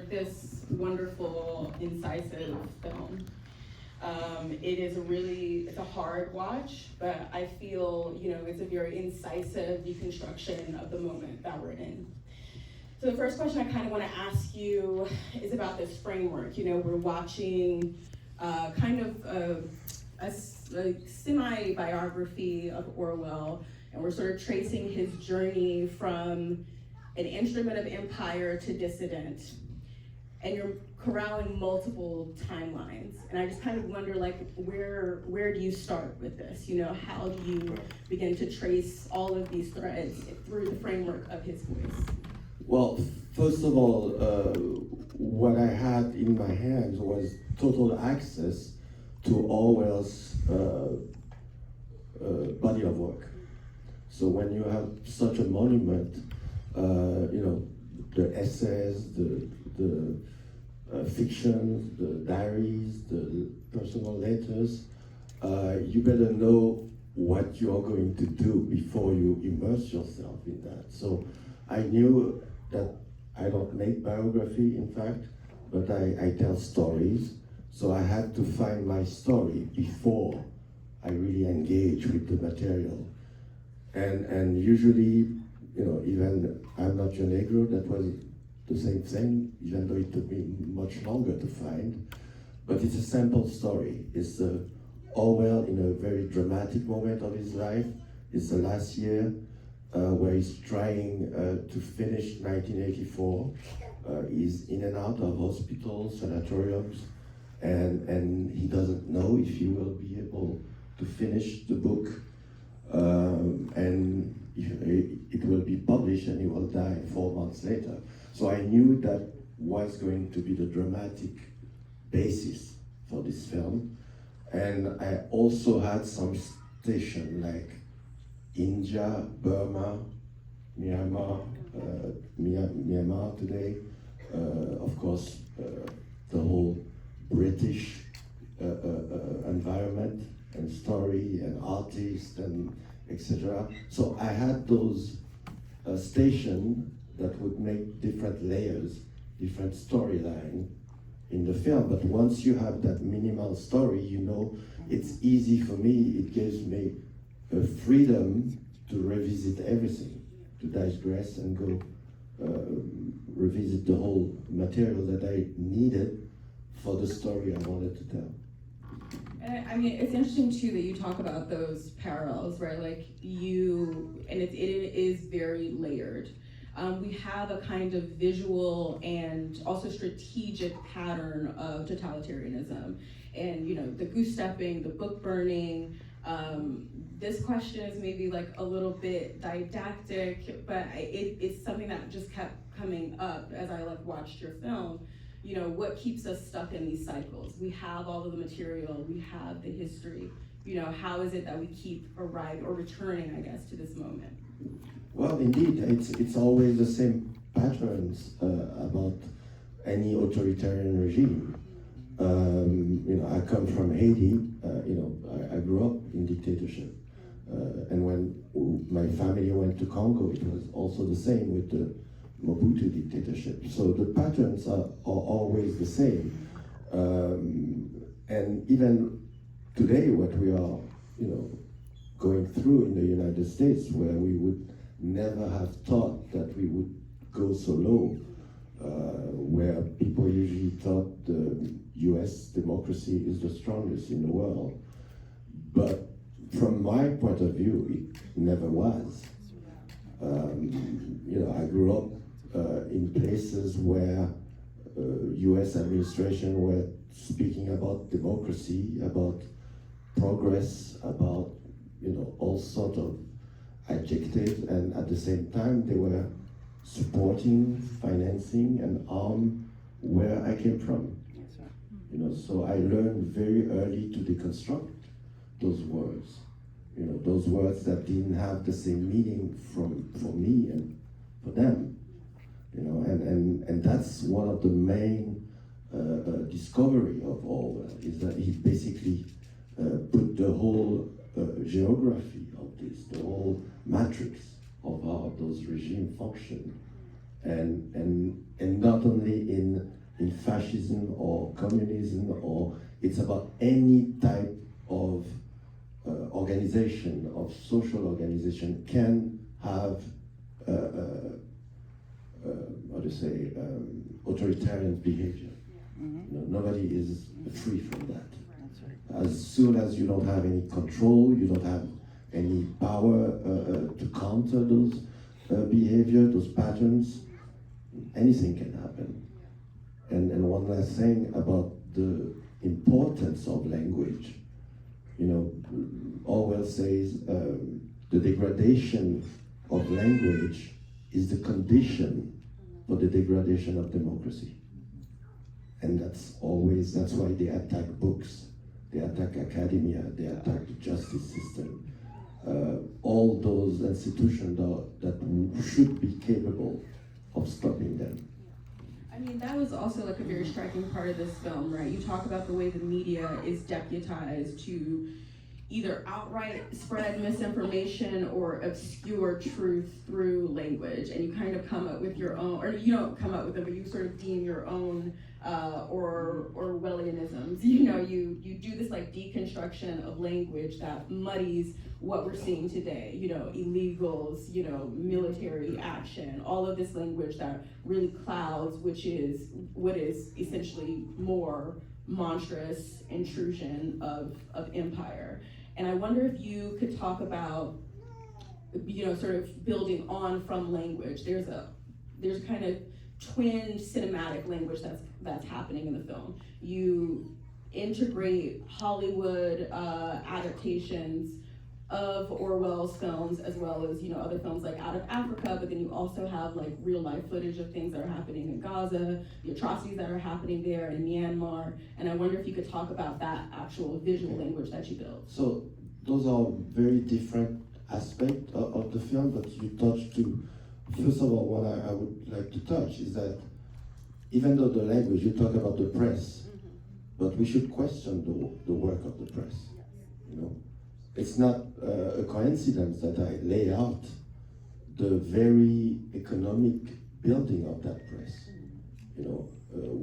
this wonderful, incisive film. It's a hard watch, but I feel, it's a very incisive deconstruction of the moment that we're in. So the first question I kind of want to ask you is about this framework. We're watching kind of a semi-biography of Orwell, and we're sort of tracing his journey from an instrument of empire to dissident. And you're corralling multiple timelines. And I just kind of wonder, where do you start with this? How do you begin to trace all of these threads through the framework of his voice? Well, first of all, what I had in my hands was total access to Orwell's body of work. So when you have such a monument, the essays, the fiction, the diaries, the personal letters, you better know what you're going to do before you immerse yourself in that. So I knew that I don't make biography, in fact, but I tell stories. So I had to find my story before I really engage with the material. And usually, even I'm Not Your Negro, that was the same thing, even though it took me much longer to find. But it's a simple story. It's Orwell in a very dramatic moment of his life. It's the last year where he's trying to finish 1984. He's in and out of hospitals, sanatoriums, and he doesn't know if he will be able to finish the book, and it will be published and he will die 4 months later. So I knew that was going to be the dramatic basis for this film. And I also had some station like India, Burma, Myanmar today, of course, the whole British environment and story and artists and etc. So I had those stations that would make different layers, different storyline in the film. But once you have that minimal story, it's easy for me. It gives me a freedom to revisit everything, to digress and go revisit the whole material that I needed for the story I wanted to tell. And it's interesting too that you talk about those parallels, right? It is very layered. We have a kind of visual and also strategic pattern of totalitarianism, and the goose stepping, the book burning. This question is maybe a little bit didactic, but it's something that just kept coming up as I watched your film. What keeps us stuck in these cycles? We have all of the material, we have the history. How is it that we keep arriving or returning, I guess, to this moment? Well, indeed, it's always the same patterns about any authoritarian regime. I come from Haiti. I grew up in dictatorship, and when my family went to Congo, it was also the same with the Mobutu dictatorship. So the patterns are always the same, and even today, what we are, going through in the United States, where we would never have thought that we would go so low, where people usually thought the US democracy is the strongest in the world. But from my point of view, it never was. I grew up in places where US administration were speaking about democracy, about progress, about all sort of adjectives, and at the same time they were supporting, financing, and arm where I came from. So I learned very early to deconstruct those words. Those words that didn't have the same meaning for me and for them. And that's one of the main discovery of Orwell, is that he basically put the whole geography of this, the whole matrix of how those regimes function, and not only in organization, of social organization, can have how to say, authoritarian behavior. Nobody is free from that. As soon as you don't have any control, you don't have any power to counter those behavior, those patterns, anything can happen. And one last thing about the importance of language. Orwell says the degradation of language is the condition for the degradation of democracy. And that's why they attack books, they attack academia, they attack the justice system. All those institutions that should be capable of stopping them. I mean, that was also like a very striking part of this film, right? You talk about the way the media is deputized to either outright spread misinformation or obscure truth through language, and you kind of come up with your own, or you don't come up with them, but you sort of deem your own Orwellianisms. You do this like deconstruction of language that muddies what we're seeing today. Illegals, military action, all of this language that really clouds, what is essentially more monstrous intrusion of empire. And I wonder if you could talk about, sort of building on from language. There's a kind of twin cinematic language that's happening in the film. You integrate Hollywood adaptations of Orwell's films, as well as other films like Out of Africa, but then you also have like real life footage of things that are happening in Gaza, the atrocities that are happening there in Myanmar, and I wonder if you could talk about that actual visual language that you built. So those are very different aspects of the film, but you touched to, first of all, what I would like to touch is that even though the language, you talk about the press, but we should question the work of the press, It's not a coincidence that I lay out the very economic building of that press.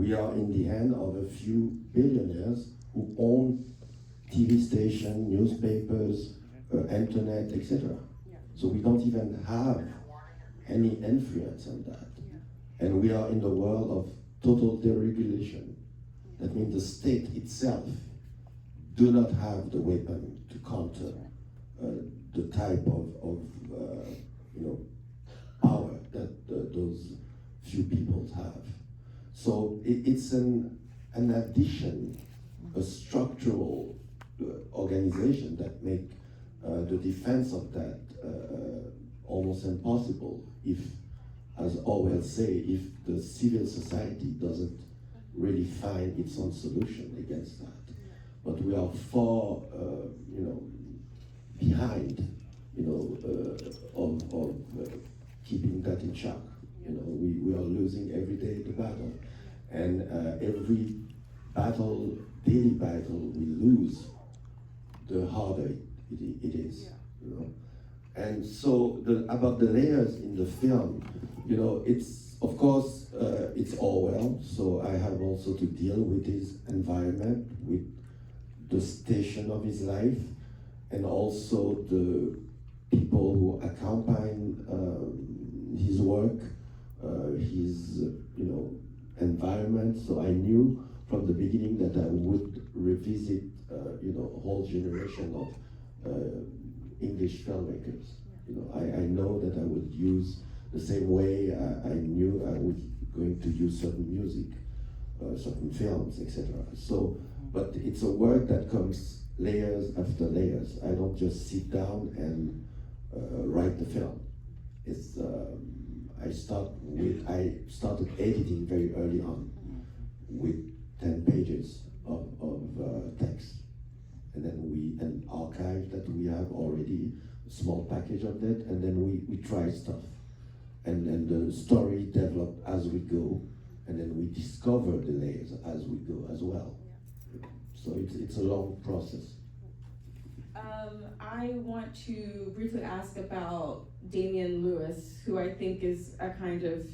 We are in the hand of a few billionaires who own TV stations, newspapers, internet, etc. So we don't even have any influence on that. And we are in the world of total deregulation. That means the state itself do not have the weapon to counter the type of power that those few people have. So it's an addition, a structural organization that make the defense of that almost impossible if, as Orwell say, if the civil society doesn't really find its own solution against that. But we are far, behind, of keeping that in check. We are losing every day the battle, and every battle, daily battle, we lose, the harder it is. And so about the layers in the film, it's of course it's Orwell, so I have also to deal with his environment, with the station of his life, and also the people who accompany his work, his environment. So I knew from the beginning that I would revisit a whole generation of English filmmakers. I know that I would use the same way I knew I was going to use certain music, certain films, etc. So, but it's a work that comes layers after layers. I don't just sit down and write the film. It's I started editing very early on with 10 pages of text, and then an archive that we have already, a small package of that, and then we try stuff, and then the story developed as we go, and then we discover the layers as we go as well. So it's a long process. I want to briefly ask about Damian Lewis, who I think is a kind of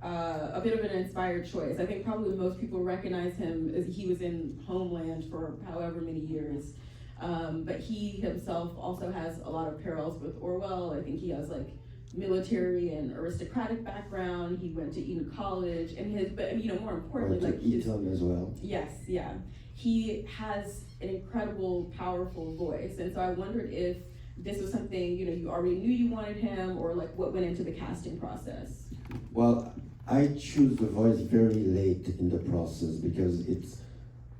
a bit of an inspired choice. I think probably most people recognize him as he was in Homeland for however many years. But he himself also has a lot of parallels with Orwell. I think he has like military and aristocratic background. He went to Eton College, and more importantly, like Eton as well. Yes, yeah. He has an incredible, powerful voice, and so I wondered if this was something you already knew you wanted him, or like what went into the casting process. Well, I choose the voice very late in the process because it's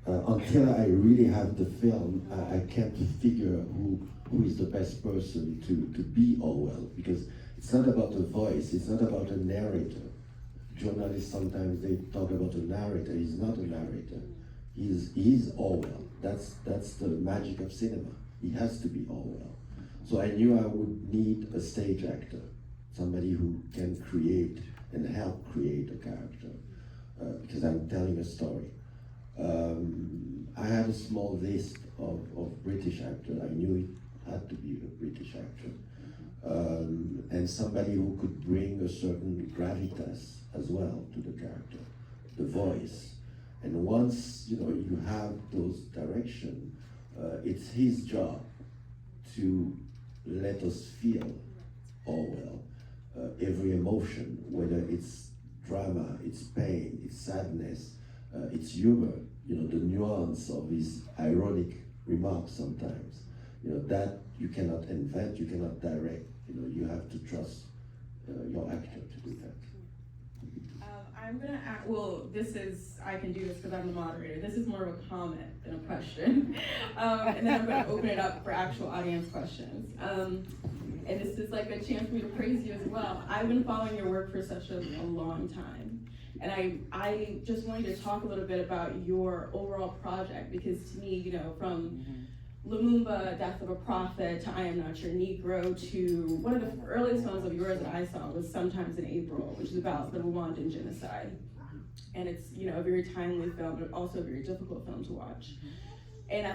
until I really have the film, I can't figure who is the best person to be Orwell, because it's not about the voice, it's not about a narrator. Journalists sometimes they talk about a narrator. He's not a narrator. He's Orwell. That's the magic of cinema. He has to be Orwell. So I knew I would need a stage actor, somebody who can create and help create a character, because I'm telling a story. I had a small list of British actors. I knew it had to be a British actor. And somebody who could bring a certain gravitas as well to the character, the voice. And once you have those directions, it's his job to let us feel Orwell, every emotion, whether it's drama, it's pain, it's sadness, it's humor, the nuance of his ironic remarks sometimes, that you cannot invent, you cannot direct, you have to trust your actor to do that. I'm gonna ask, I can do this because I'm the moderator. This is more of a comment than a question. And then I'm gonna open it up for actual audience questions. And this is like a chance for me to praise you as well. I've been following your work for such a long time. And I just wanted to talk a little bit about your overall project, because to me, from Lumumba, Death of a Prophet, to I Am Not Your Negro, to one of the earliest films of yours that I saw was Sometimes in April, which is about the Rwandan genocide. And it's, a very timely film, but also a very difficult film to watch. And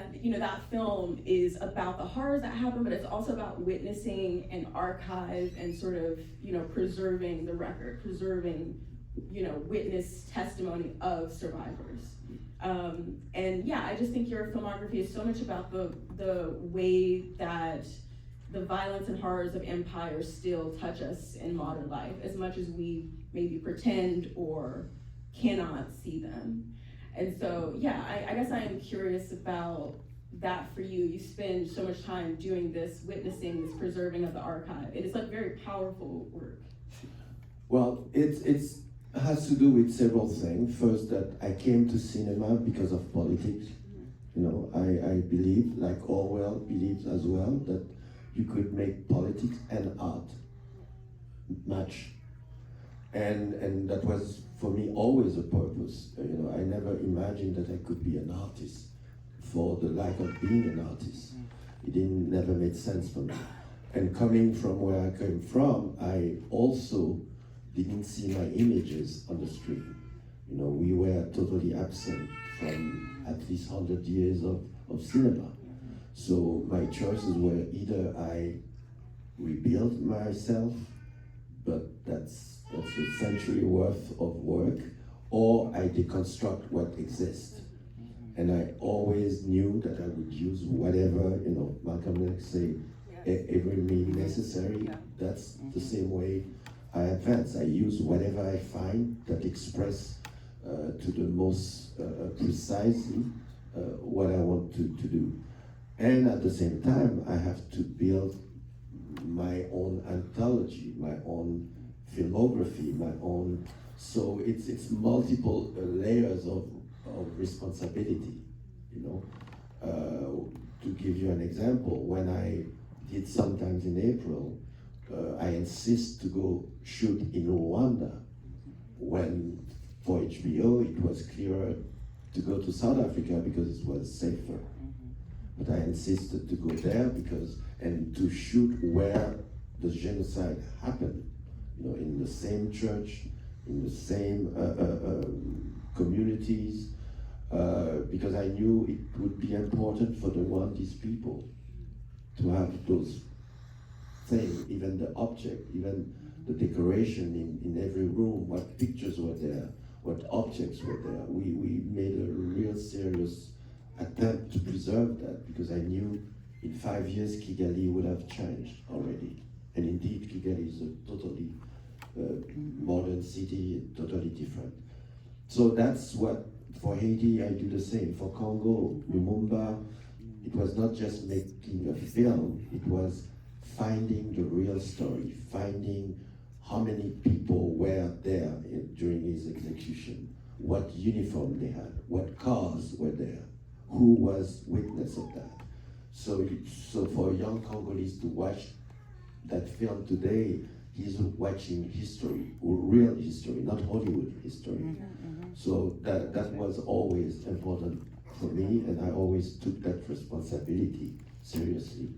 that film is about the horrors that happen, but it's also about witnessing an archive and sort of, preserving the record, preserving, witness testimony of survivors. I just think your filmography is so much about the way that the violence and horrors of empire still touch us in modern life, as much as we maybe pretend or cannot see them. And so, I guess I am curious about that for you. You spend so much time doing this, witnessing this preserving of the archive. It is like very powerful work. Well, it has to do with several things. First, that I came to cinema because of politics. I believe, like Orwell believes as well, that you could make politics and art match. And that was, for me, always a purpose. I never imagined that I could be an artist for the lack of being an artist. It never made sense for me. And coming from where I came from, I also didn't see my images on the screen. We were totally absent from at least 100 years of cinema. So my choices were either I rebuild myself, but that's a century worth of work, or I deconstruct what exists. And I always knew that I would use whatever, Malcolm X say, every means necessary. That's the same way I advance. I use whatever I find that express to the most precisely what I want to do. And at the same time, I have to build my own anthology, my own filmography, my own. So it's multiple layers of responsibility, To give you an example, when I did Sometimes in April, I insist to go shoot in Rwanda, when for HBO it was clearer to go to South Africa because it was safer. But I insisted to go there and to shoot where the genocide happened, in the same church, in the same communities, because I knew it would be important for the Rwandese people to have those things, even the object, even the decoration in every room, what pictures were there, what objects were there. We made a real serious attempt to preserve that, because I knew in 5 years Kigali would have changed already. And indeed, Kigali is a totally modern city, totally different. So that's what, for Haiti, I do the same. For Congo, Lumumba, it was not just making a film, it was finding the real story, finding how many people were there during his execution, what uniform they had, what cars were there, who was witness of that. So for young Congolese to watch that film today, he's watching history, real history, not Hollywood history. So that was always important for me, and I always took that responsibility seriously.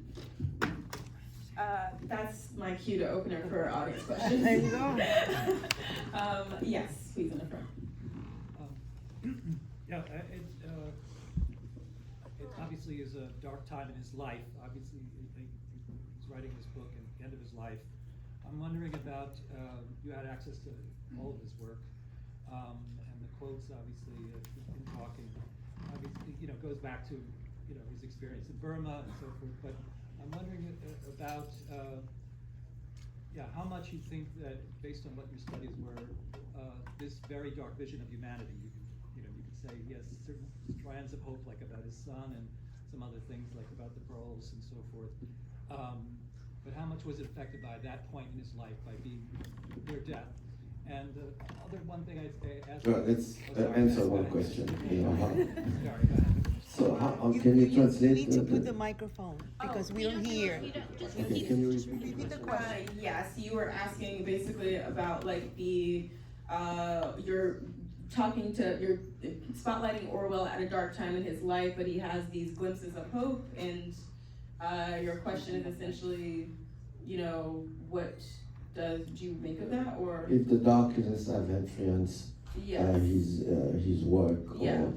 That's my cue to open it for audience questions. There you go. Yes, please, in the front. Yeah, it obviously is a dark time in his life. Obviously, he's writing this book at the end of his life. I'm wondering about, you had access to all of his work, and the quotes, obviously, in talking, obviously, goes back to, his experience in Burma and so forth, but I'm wondering about, how much you think that, based on what your studies were, this very dark vision of humanity, you could say he has certain strands of hope, like about his son, and some other things, like about the pearls and so forth. But how much was it affected by that point in his life, by being near death? And the other one thing I asked. Well, let's answer one question. Sorry, go ahead. So how can you translate? You need to put the microphone because we don't hear. Okay, can you repeat the question? Yes, you were asking basically about like you're spotlighting Orwell at a dark time in his life, but he has these glimpses of hope, and your question is essentially, what do you make of that, or? If the darkness have influenced Yes. his work, Yeah. or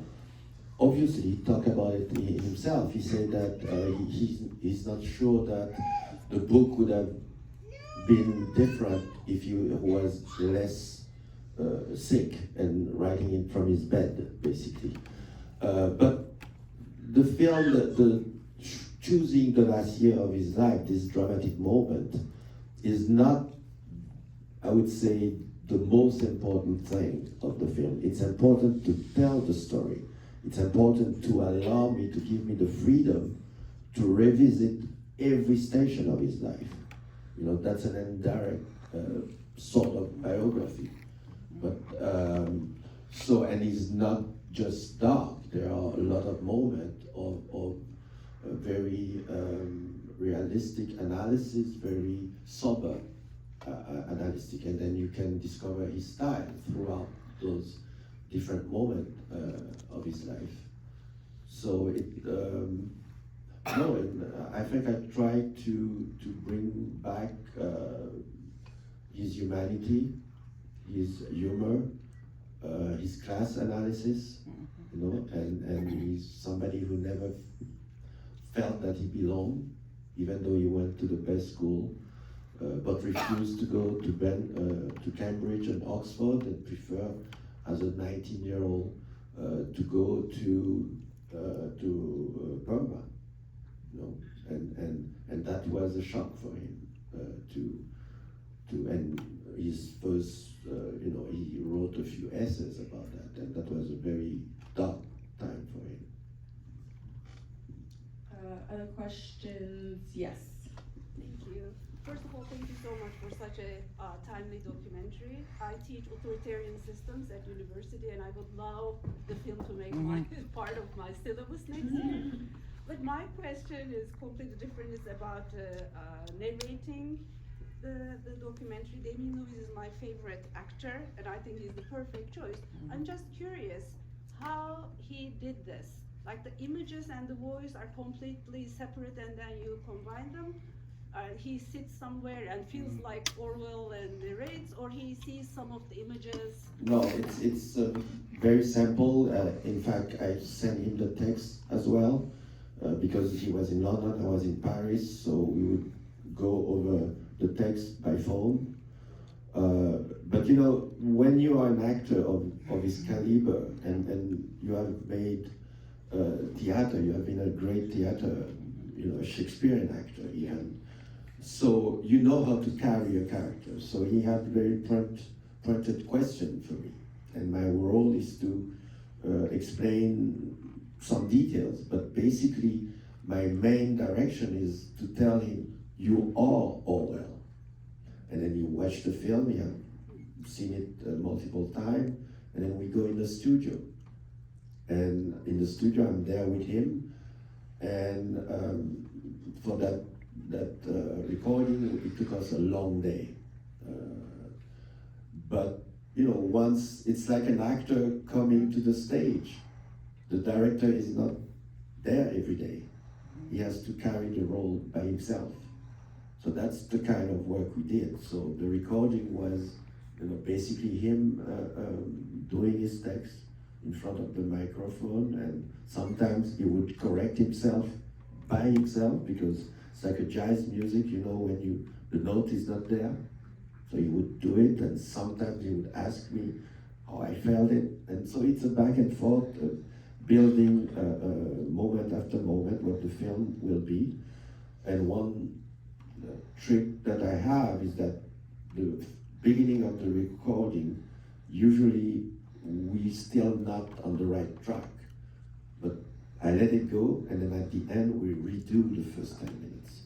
obviously he talked about it himself. He said that he's not sure that the book would have been different if he was less sick and writing it from his bed, basically. But the film, choosing the last year of his life, this dramatic moment, is not, I would say, the most important thing of the film. It's important to tell the story. It's important to allow me, to give me the freedom to revisit every station of his life. That's an indirect sort of biography. But and it's not just dark. There are a lot of moments of very realistic analysis, very sober analytic, and then you can discover his style throughout those different moments of his life. So I think I tried to bring back his humanity, his humor, his class analysis, and he's somebody who never felt that he belonged, even though he went to the best school, but refused to go to Cambridge and Oxford, and preferred as a 19-year-old to go to Burma, and that was a shock for him and his first, he wrote a few essays about that, and that was a very dark time for him. Other questions? Yes. Thank you. First of all, thank you so much for such a timely documentary. I teach authoritarian systems at university, and I would love the film to make part of my syllabus next year. But my question is completely different. It's about narrating the documentary. Damien Lewis is my favorite actor, and I think he's the perfect choice. I'm just curious how he did this. Like, the images and the voice are completely separate, and then you combine them. He sits somewhere and feels like Orwell and narrates, or he sees some of the images. No, it's very simple. In fact, I sent him the text as well, because he was in London, I was in Paris, so we would go over the text by phone. But when you are an actor of his caliber, and you have made theater. You have been a great theater, a Shakespearean actor, Ian. So you know how to carry a character. So he had very pointed question for me. And my role is to explain some details, but basically my main direction is to tell him, you are Orwell. And then you watch the film, you have seen it multiple times, and then we go in the studio. And in the studio, I'm there with him, and for that recording, it took us a long day. But once it's like an actor coming to the stage, the director is not there every day. He has to carry the role by himself. So that's the kind of work we did. So the recording was, basically him doing his text in front of the microphone, and sometimes he would correct himself by himself, because it's like a jazz music, when the note is not there. So he would do it, and sometimes he would ask me how I felt it. And so it's a back and forth, building moment after moment what the film will be. And one trick that I have is that the beginning of the recording, usually we still not on the right track. But I let it go, and then at the end we redo the first 10 minutes.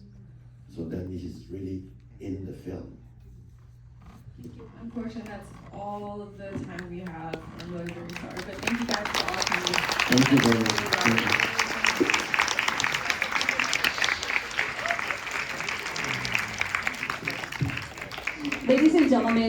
So then it is really in the film. Unfortunately, that's all of the time we have. I'm really very sorry, but thank you guys for all coming. Thank you very much. Ladies and gentlemen.